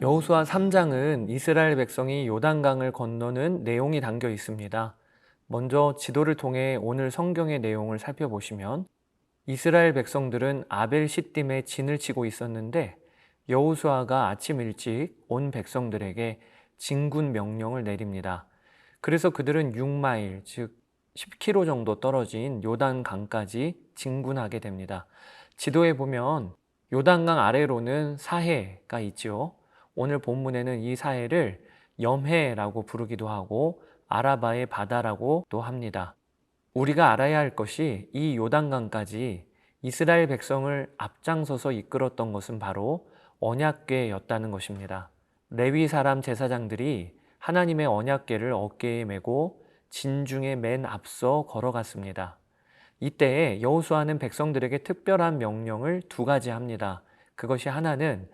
여호수아 3장은 이스라엘 백성이 요단강을 건너는 내용이 담겨 있습니다. 먼저 지도를 통해 오늘 성경의 내용을 살펴보시면 이스라엘 백성들은 아벨 시딤에 진을 치고 있었는데 여호수아가 아침 일찍 온 백성들에게 진군 명령을 내립니다. 그래서 그들은 6마일, 즉 10km 정도 떨어진 요단강까지 진군하게 됩니다. 지도에 보면 요단강 아래로는 사해가 있죠. 오늘 본문에는 이 사해를 염해라고 부르기도 하고 아라바의 바다라고도 합니다. 우리가 알아야 할 것이 이 요단강까지 이스라엘 백성을 앞장서서 이끌었던 것은 바로 언약궤였다는 것입니다. 레위 사람 제사장들이 하나님의 언약궤를 어깨에 메고 진중에 맨 앞서 걸어갔습니다. 이때에 여호수아는 백성들에게 특별한 명령을 두 가지 합니다. 그것이 하나는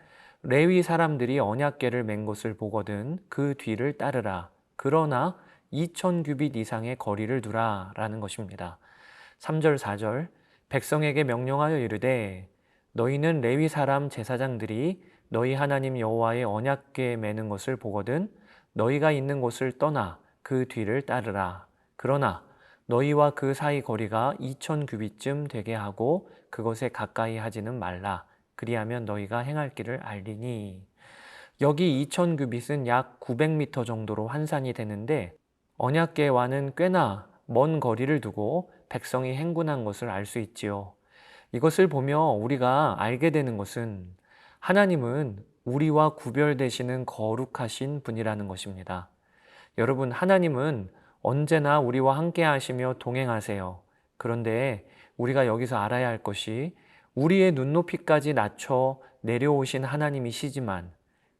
레위 사람들이 언약궤를 맨 것을 보거든 그 뒤를 따르라. 그러나 2000규빗 이상의 거리를 두라 라는 것입니다. 3절 4절 백성에게 명령하여 이르되 너희는 레위 사람 제사장들이 너희 하나님 여호와의 언약궤에 매는 것을 보거든 너희가 있는 곳을 떠나 그 뒤를 따르라. 그러나 너희와 그 사이 거리가 2000규빗쯤 되게 하고 그것에 가까이 하지는 말라. 그리하면 너희가 행할 길을 알리니. 여기 2000규빗은 약 900m 정도로 환산이 되는데 언약궤와는 꽤나 먼 거리를 두고 백성이 행군한 것을 알 수 있지요. 이것을 보며 우리가 알게 되는 것은 하나님은 우리와 구별되시는 거룩하신 분이라는 것입니다. 여러분, 하나님은 언제나 우리와 함께 하시며 동행하세요. 그런데 우리가 여기서 알아야 할 것이 우리의 눈높이까지 낮춰 내려오신 하나님이시지만,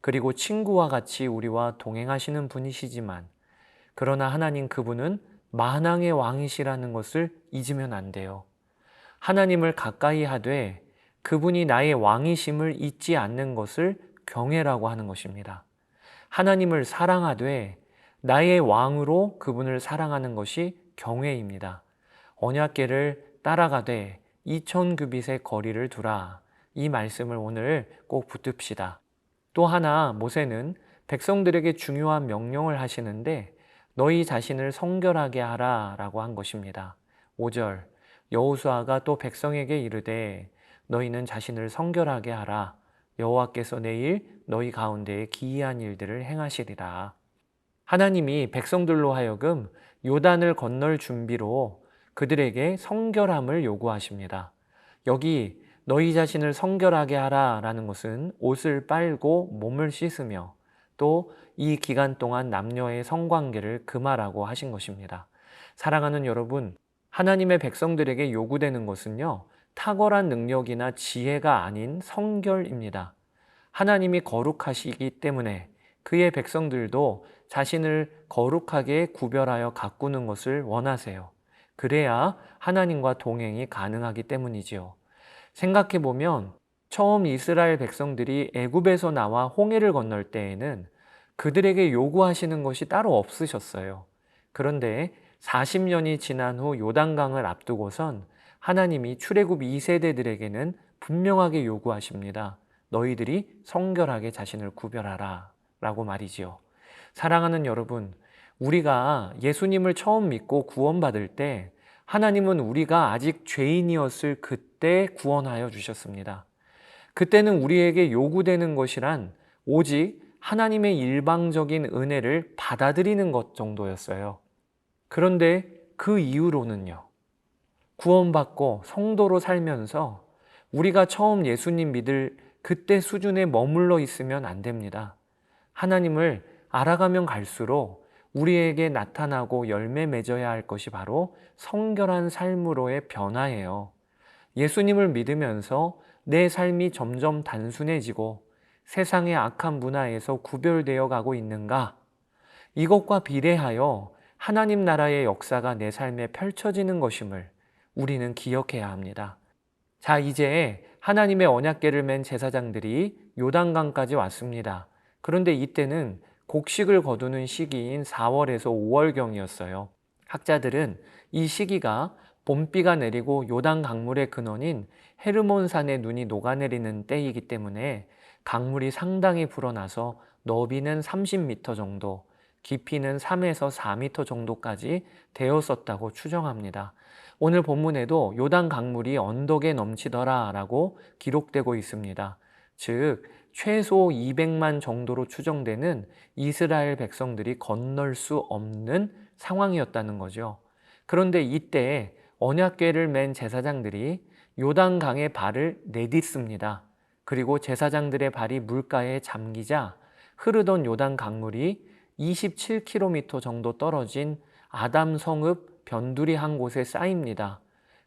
그리고 친구와 같이 우리와 동행하시는 분이시지만, 그러나 하나님 그분은 만왕의 왕이시라는 것을 잊으면 안 돼요. 하나님을 가까이 하되 그분이 나의 왕이심을 잊지 않는 것을 경외라고 하는 것입니다. 하나님을 사랑하되 나의 왕으로 그분을 사랑하는 것이 경외입니다. 언약궤를 따라가되 2000규빗의 거리를 두라. 이 말씀을 오늘 꼭 붙듭시다. 또 하나 모세는 백성들에게 중요한 명령을 하시는데 너희 자신을 성결하게 하라 라고 한 것입니다. 5절 여호수아가 또 백성에게 이르되 너희는 자신을 성결하게 하라. 여호와께서 내일 너희 가운데에 기이한 일들을 행하시리라. 하나님이 백성들로 하여금 요단을 건널 준비로 그들에게 성결함을 요구하십니다. 여기 너희 자신을 성결하게 하라 라는 것은 옷을 빨고 몸을 씻으며 또 이 기간 동안 남녀의 성관계를 금하라고 하신 것입니다. 사랑하는 여러분, 하나님의 백성들에게 요구되는 것은요, 탁월한 능력이나 지혜가 아닌 성결입니다. 하나님이 거룩하시기 때문에 그의 백성들도 자신을 거룩하게 구별하여 가꾸는 것을 원하세요. 그래야 하나님과 동행이 가능하기 때문이지요. 생각해보면 처음 이스라엘 백성들이 애굽에서 나와 홍해를 건널 때에는 그들에게 요구하시는 것이 따로 없으셨어요. 그런데 40년이 지난 후 요단강을 앞두고선 하나님이 출애굽 2세대들에게는 분명하게 요구하십니다. 너희들이 성결하게 자신을 구별하라 라고 말이지요. 사랑하는 여러분, 우리가 예수님을 처음 믿고 구원받을 때 하나님은 우리가 아직 죄인이었을 그때 구원하여 주셨습니다. 그때는 우리에게 요구되는 것이란 오직 하나님의 일방적인 은혜를 받아들이는 것 정도였어요. 그런데 그 이후로는요, 구원받고 성도로 살면서 우리가 처음 예수님 믿을 그때 수준에 머물러 있으면 안 됩니다. 하나님을 알아가면 갈수록 우리에게 나타나고 열매 맺어야 할 것이 바로 성결한 삶으로의 변화예요. 예수님을 믿으면서 내 삶이 점점 단순해지고 세상의 악한 문화에서 구별되어 가고 있는가? 이것과 비례하여 하나님 나라의 역사가 내 삶에 펼쳐지는 것임을 우리는 기억해야 합니다. 자, 이제 하나님의 언약궤를 맨 제사장들이 요단강까지 왔습니다. 그런데 이때는 곡식을 거두는 시기인 4월에서 5월경이었어요. 학자들은 이 시기가 봄비가 내리고 요단 강물의 근원인 헤르몬산의 눈이 녹아내리는 때이기 때문에 강물이 상당히 불어나서 너비는 30m 정도, 깊이는 3에서 4m 정도까지 되었었다고 추정합니다. 오늘 본문에도 요단 강물이 언덕에 넘치더라 라고 기록되고 있습니다. 즉 최소 200만 정도로 추정되는 이스라엘 백성들이 건널 수 없는 상황이었다는 거죠. 그런데 이때 언약궤를 맨 제사장들이 요단강에 발을 내딛습니다. 그리고 제사장들의 발이 물가에 잠기자 흐르던 요단 강물이 27km 정도 떨어진 아담 성읍 변두리 한 곳에 쌓입니다.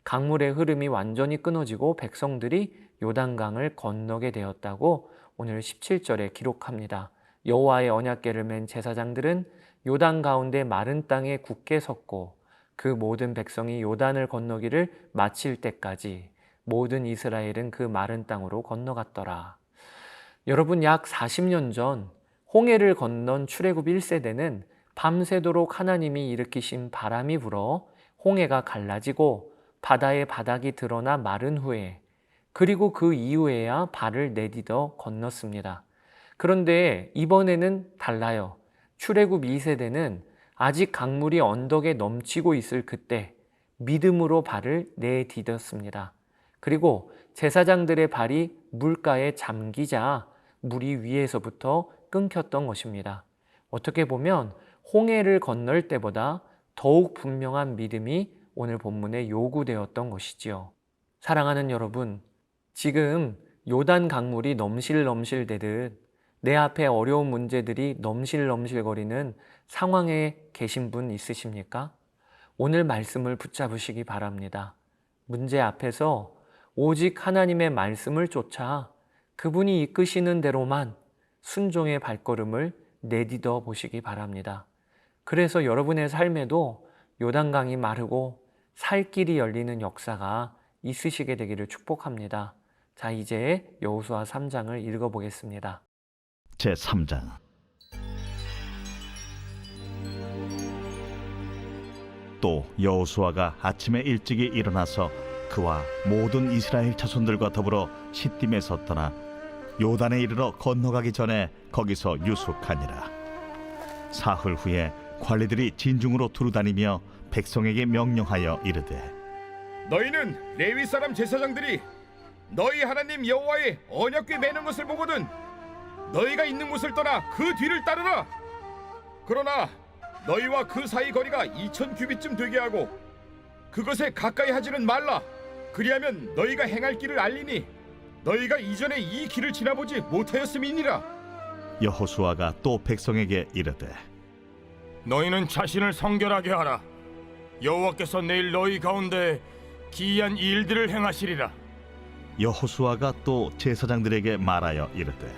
강물의 흐름이 완전히 끊어지고 백성들이 요단강을 건너게 되었다고 오늘 17절에 기록합니다. 여호와의 언약궤를 맨 제사장들은 요단 가운데 마른 땅에 굳게 섰고 그 모든 백성이 요단을 건너기를 마칠 때까지 모든 이스라엘은 그 마른 땅으로 건너갔더라. 여러분, 약 40년 전 홍해를 건넌 출애굽 1세대는 밤새도록 하나님이 일으키신 바람이 불어 홍해가 갈라지고 바다의 바닥이 드러나 마른 후에 그리고 그 이후에야 발을 내딛어 건넜습니다. 그런데 이번에는 달라요. 출애굽 2세대는 아직 강물이 언덕에 넘치고 있을 그때 믿음으로 발을 내딛었습니다. 그리고 제사장들의 발이 물가에 잠기자 물이 위에서부터 끊겼던 것입니다. 어떻게 보면 홍해를 건널 때보다 더욱 분명한 믿음이 오늘 본문에 요구되었던 것이지요. 사랑하는 여러분, 지금 요단 강물이 넘실넘실 되듯 내 앞에 어려운 문제들이 넘실넘실거리는 상황에 계신 분 있으십니까? 오늘 말씀을 붙잡으시기 바랍니다. 문제 앞에서 오직 하나님의 말씀을 쫓아 그분이 이끄시는 대로만 순종의 발걸음을 내딛어 보시기 바랍니다. 그래서 여러분의 삶에도 요단강이 마르고 살 길이 열리는 역사가 있으시게 되기를 축복합니다. 자, 이제 여호수아 3장을 읽어보겠습니다. 제3장. 또 여호수아가 아침에 일찍이 일어나서 그와 모든 이스라엘 자손들과 더불어 시딤에서 떠나 요단에 이르러 건너가기 전에 거기서 유숙하니라. 사흘 후에 관리들이 진중으로 두루다니며 백성에게 명령하여 이르되, 너희는 레위 사람 제사장들이 너희 하나님 여호와의 언약궤 매는 것을 보거든 너희가 있는 곳을 떠나 그 뒤를 따르라. 그러나 너희와 그 사이 거리가 2000규빗쯤 되게 하고 그것에 가까이 하지는 말라. 그리하면 너희가 행할 길을 알리니 너희가 이전에 이 길을 지나보지 못하였음이니라. 여호수아가 또 백성에게 이르되, 너희는 자신을 성결하게 하라. 여호와께서 내일 너희 가운데 기이한 일들을 행하시리라. 여호수아가 또 제사장들에게 말하여 이르되,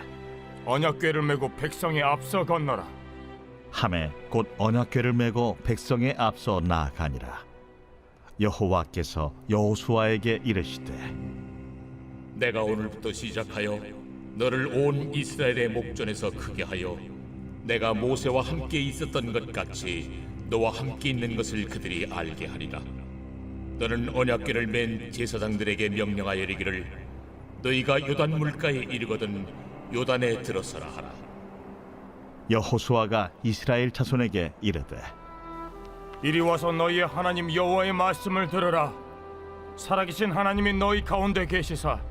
언약궤를 메고 백성의 앞서 건너라. 하매 곧 언약궤를 메고 백성의 앞서 나아가니라. 여호와께서 여호수아에게 이르시되, 내가 오늘부터 시작하여 너를 온 이스라엘의 목전에서 크게 하여 내가 모세와 함께 있었던 것 같이 너와 함께 있는 것을 그들이 알게 하리라. 너는 언약궤를 맨 제사장들에게 명령하여 이르기를 너희가 요단 물가에 이르거든 요단에 들어서라 하라. 여호수아가 이스라엘 자손에게 이르되, 이리 와서 너희의 하나님 여호와의 말씀을 들으라. 살아계신 하나님이 너희 가운데 계시사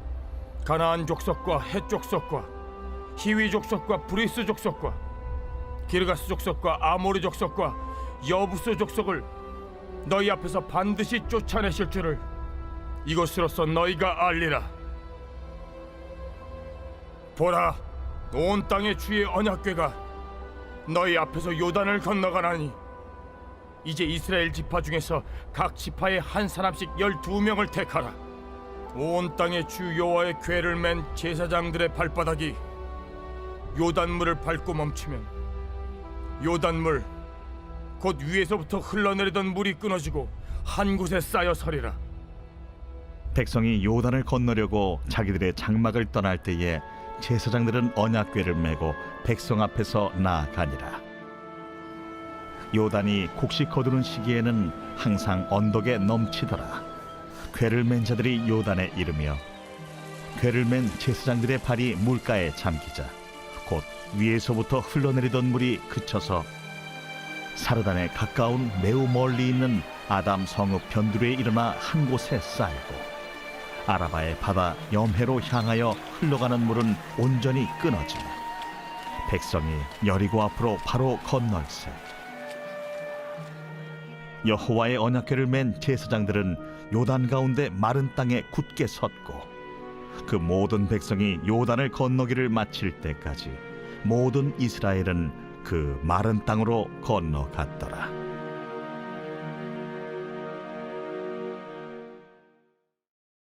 가나안 족속과 헷 족속과 히위 족속과 브리스 족속과 기르가스 족속과 아모리 족속과 여부스 족속을 너희 앞에서 반드시 쫓아내실 줄을 이것으로서 너희가 알리라. 보라, 온 땅의 주의 언약궤가 너희 앞에서 요단을 건너가나니 이제 이스라엘 지파 중에서 각 지파에 한 사람씩 12명을 택하라. 온 땅의 주 여호와의 궤를 맨 제사장들의 발바닥이 요단물을 밟고 멈추면 요단물 곧 위에서부터 흘러내리던 물이 끊어지고 한 곳에 쌓여 서리라. 백성이 요단을 건너려고 자기들의 장막을 떠날 때에 제사장들은 언약궤를 메고 백성 앞에서 나아가니라. 요단이 곡식 거두는 시기에는 항상 언덕에 넘치더라. 궤를 맨 자들이 요단에 이르며 궤를 맨 제사장들의 발이 물가에 잠기자 곧 위에서부터 흘러내리던 물이 그쳐서 사르단에 가까운 매우 멀리 있는 아담 성읍 변두리에 일어나 한 곳에 쌓이고 아라바의 바다 염해로 향하여 흘러가는 물은 온전히 끊어지며 백성이 여리고 앞으로 바로 건널세. 여호와의 언약궤를 맨 제사장들은 요단 가운데 마른 땅에 굳게 섰고 그 모든 백성이 요단을 건너기를 마칠 때까지 모든 이스라엘은 그 마른 땅으로 건너갔더라.